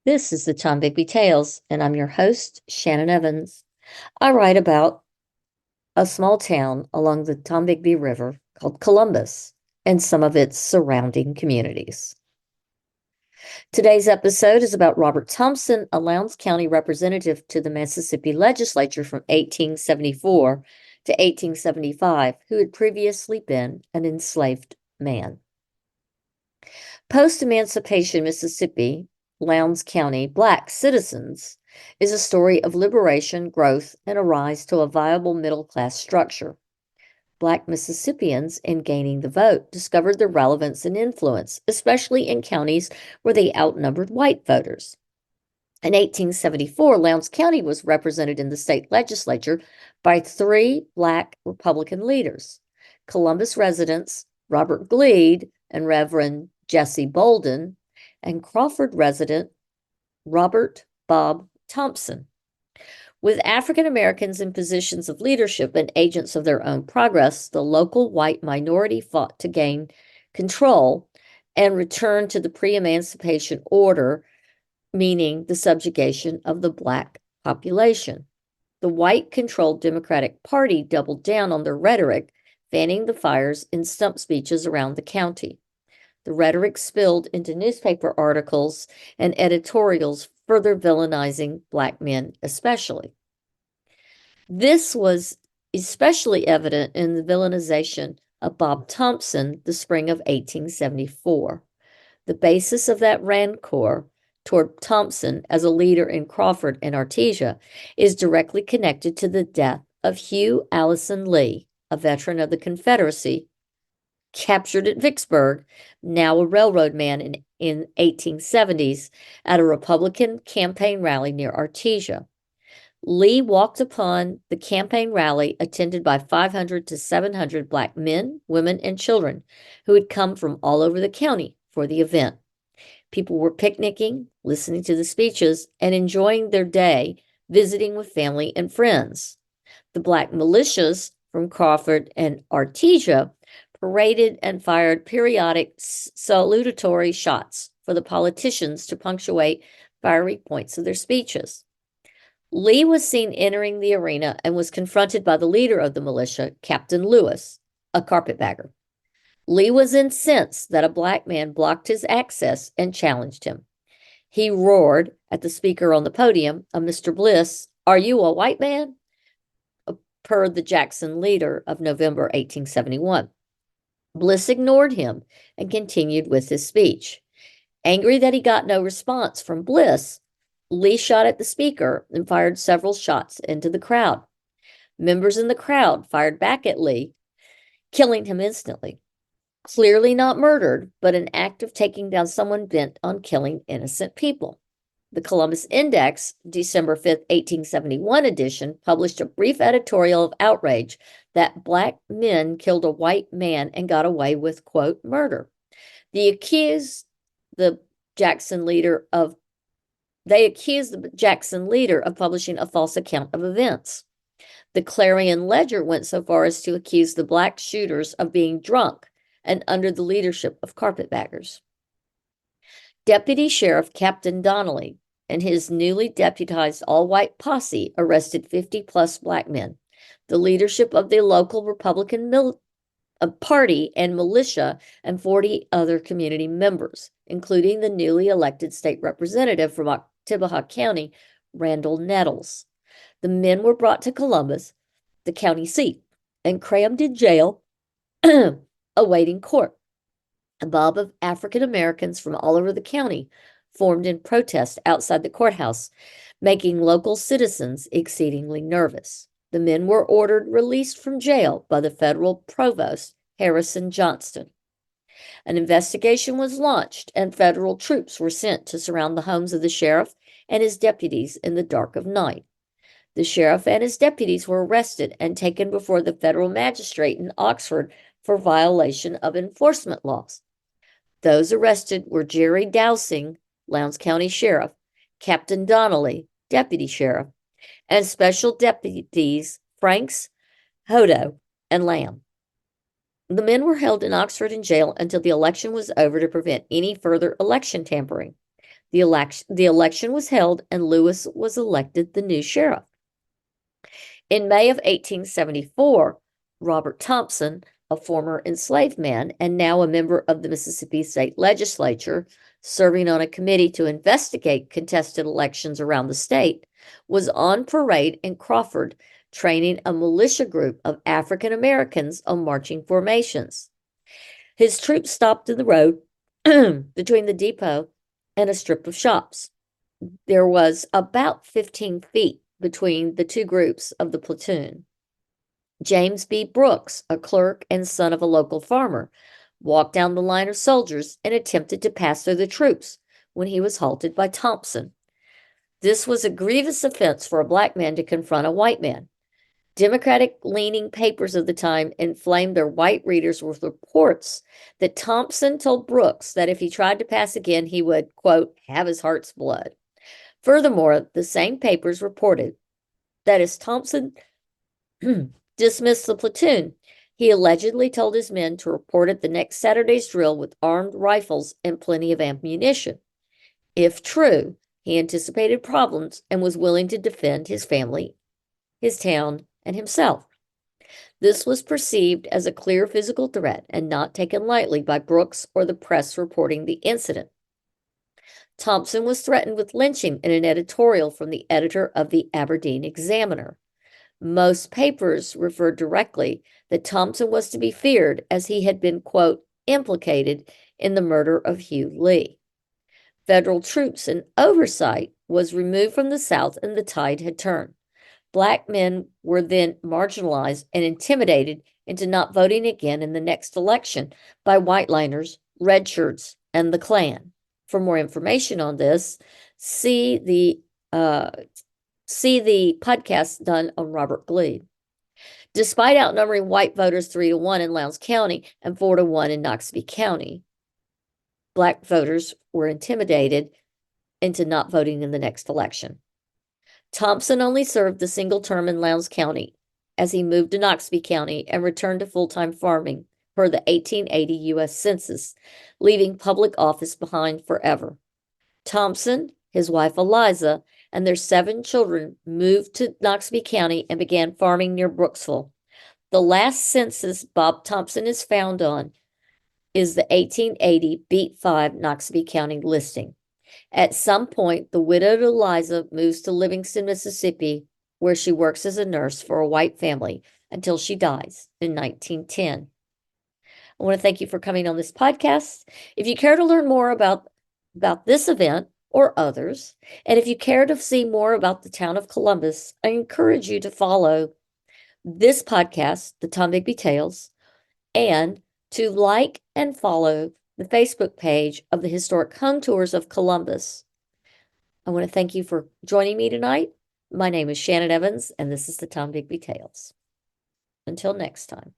This is the Tom Bigby Tales, and I'm your host, Shannon Evans. I write about a small town along the Tombigbee River called Columbus and some of its surrounding communities. Today's episode is about Robert Thompson, a Lowndes County representative to the Mississippi Legislature from 1874 to 1875, who had previously been an enslaved man. Post-emancipation Mississippi, Lowndes County Black citizens is a story of liberation, growth, and a rise to a viable middle-class structure. Black Mississippians, in gaining the vote, discovered their relevance and influence, especially in counties where they outnumbered white voters. In 1874, Lowndes County was represented in the state legislature by 3 Black Republican leaders: Columbus residents Robert Gleed and Reverend Jesse Bolden, and Crawford resident Robert Bob Thompson. With African Americans in positions of leadership and agents of their own progress, the local white minority fought to gain control and return to the pre-emancipation order, meaning the subjugation of the Black population. The white-controlled Democratic Party doubled down on their rhetoric, fanning the fires in stump speeches around the county. The rhetoric spilled into newspaper articles and editorials, further villainizing Black men especially. This was especially evident in the villainization of Bob Thompson the spring of 1874. The basis of that rancor toward Thompson as a leader in Crawford and Artesia is directly connected to the death of Hugh Allison Lee, a veteran of the Confederacy, captured at Vicksburg, now a railroad man in 1870s, at a Republican campaign rally near Artesia. Lee walked upon the campaign rally attended by 500 to 700 Black men, women, and children who had come from all over the county for the event. People were picnicking, listening to the speeches, and enjoying their day, visiting with family and friends. The Black militias from Crawford and Artesia paraded and fired periodic salutatory shots for the politicians to punctuate fiery points of their speeches. Lee was seen entering the arena and was confronted by the leader of the militia, Captain Lewis, a carpetbagger. Lee was incensed that a Black man blocked his access and challenged him. He roared at the speaker on the podium, a Mr. Bliss, "Are you a white man?" per the Jackson leader of November 1871. Bliss ignored him and continued with his speech. Angry that he got no response from Bliss, Lee shot at the speaker and fired several shots into the crowd. Members in the crowd fired back at Lee, killing him instantly. Clearly not murdered, but an act of taking down someone bent on killing innocent people. The Columbus Index, December 5th, 1871 edition, published a brief editorial of outrage that Black men killed a white man and got away with, quote, murder. They accused the Jackson leader of publishing a false account of events. The Clarion Ledger went so far as to accuse the Black shooters of being drunk and under the leadership of carpetbaggers. Deputy Sheriff Captain Donnelly and his newly deputized all-white posse arrested 50-plus Black men. The leadership of the local Republican Party and militia and 40 other community members, including the newly elected state representative from Oktibbeha County, Randall Nettles. The men were brought to Columbus, the county seat, and crammed in jail awaiting court. A mob of African Americans from all over the county formed in protest outside the courthouse, making local citizens exceedingly nervous. The men were ordered released from jail by the federal provost, Harrison Johnston. An investigation was launched, and federal troops were sent to surround the homes of the sheriff and his deputies in the dark of night. The sheriff and his deputies were arrested and taken before the federal magistrate in Oxford for violation of enforcement laws. Those arrested were Jerry Dowsing, Lowndes County Sheriff, Captain Donnelly, Deputy Sheriff, and Special Deputies Franks, Hodo, and Lamb. The men were held in Oxford in jail until the election was over to prevent any further election tampering. The election was held, and Lewis was elected the new sheriff. In May of 1874, Robert Thompson, a former enslaved man and now a member of the Mississippi State Legislature, serving on a committee to investigate contested elections around the state, was on parade in Crawford, training a militia group of African Americans on marching formations. His troops stopped in the road between the depot and a strip of shops. There was about 15 feet between the two groups of the platoon. James B. Brooks, a clerk and son of a local farmer, walked down the line of soldiers and attempted to pass through the troops when he was halted by Thompson. This was a grievous offense for a black man to confront a white man. Democratic-leaning papers of the time inflamed their white readers with reports that Thompson told Brooks that if he tried to pass again, he would, quote, have his heart's blood. Furthermore, the same papers reported that as Thompson dismissed the platoon, he allegedly told his men to report at the next Saturday's drill with armed rifles and plenty of ammunition. If true, he anticipated problems and was willing to defend his family, his town, and himself. This was perceived as a clear physical threat and not taken lightly by Brooks or the press reporting the incident. Thompson was threatened with lynching in an editorial from the editor of the Aberdeen Examiner. Most papers referred directly that Thompson was to be feared as he had been, quote, implicated in the murder of Hugh Lee. Federal troops and oversight was removed from the South, and the tide had turned. Black men were then marginalized and intimidated into not voting again in the next election by whiteliners, red shirts, and the Klan. For more information on this, see the podcast done on Robert Gleed. Despite outnumbering white voters 3-1 in Lowndes County and 4-1 in Noxubee County, black voters were intimidated into not voting in the next election. Thompson only served the single term in Lowndes County as he moved to Noxubee County and returned to full-time farming per the 1880 U.S. Census, leaving public office behind forever. Thompson, his wife Eliza, and their 7 children moved to Noxubee County and began farming near Brooksville. The last census Bob Thompson is found on is the 1880 Beat 5 Noxubee County listing. At some point, the widowed Eliza moves to Livingston, Mississippi, where she works as a nurse for a white family until she dies in 1910. I want to thank you for coming on this podcast. If you care to learn more about this event or others, and if you care to see more about the town of Columbus, I encourage you to follow this podcast, The Tom Bigby Tales, and to like and follow the Facebook page of the Historic Home Tours of Columbus. I want to thank you for joining me tonight. My name is Shannon Evans, and this is the Tom Bigby Tales. Until next time.